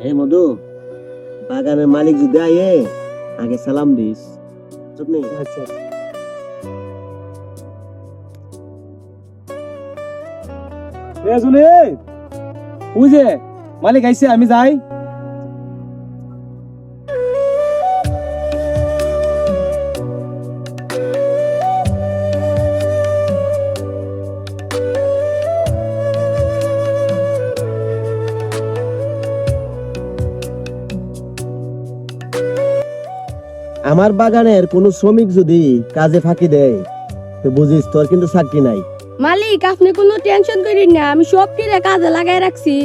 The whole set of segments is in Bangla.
এই মধু, বাগানের মালিক যদি আয়ে আগে সালাম দিস। চুপ নেই। আচ্ছা ওই যে মালিক আইছে, আমি যাই। আমার বাগানের কোন শ্রমিক যদি কাজে ফাঁকি দেয় তো বুঝিস তোর কিন্তু চাকরি নাই। মালিক আপনি কোনো টেনশন করেন না, আমি সব টিরে কাজে লাগাই রাখছি।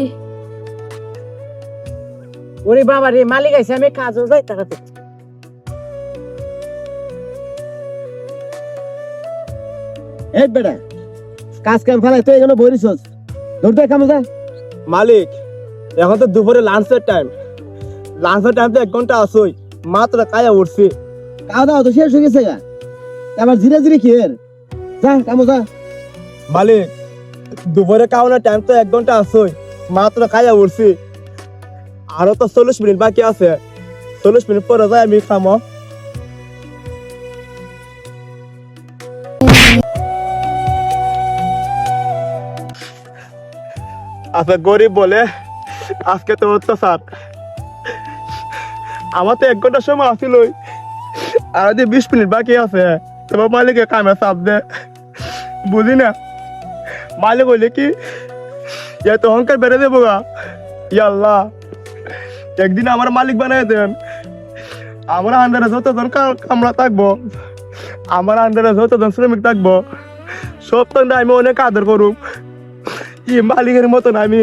ওরে বাবা রে, মালিক আইছে, আমি কাজও যাই তাকাতে। এই বেটা, কাজ কাম ফেলাই তুই এখানে বইরিছস, দৌড় দে কামে যা। মালিক এখন তো দুপুরে লাঞ্চের টাইম, লাঞ্চের টাইম তো 1 ঘন্টা আসই, মাত্র কায়া উঠছি। খাওয়া দাওয়া তো শেষ হয়ে গেছে গা, আবার ধীরে ধীরে কি এর যা কামে যা। মালিক দুপুরে খাওয়ানোর টাইম তো 1 ঘন্টা আসই, মাত্র কায়া উঠছি। আরো তো 40 মিনিট বাকি আছে, 40 মিনিট পরে যাই আমি খামো। আচ্ছা গরিব বলে আজকে তো অত্যাচার। আমার তো 1 ঘন্টা সময় আসিলই, আর যে 20 মিনিট বাকি আছে, তোমার মালিকের কামে চাপ দে। বুঝি না মালিক হইলে কি এত অহংকার বেড়ে দেবো গা। আল্লাহ একদিন আমার মালিক বানাই দেন। আমার আন্ডারে যতজন কামরা থাকবো, আমার আন্ডারে যতজন শ্রমিক থাকবো, সব তো আমি অনেক আদর করুক। কি মালিকের মতন আমি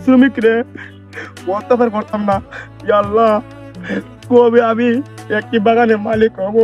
শ্রমিক রে অত্যাচার করতাম না। আল্লাহ কবে আমি একটি বাগানের মালিক হবো।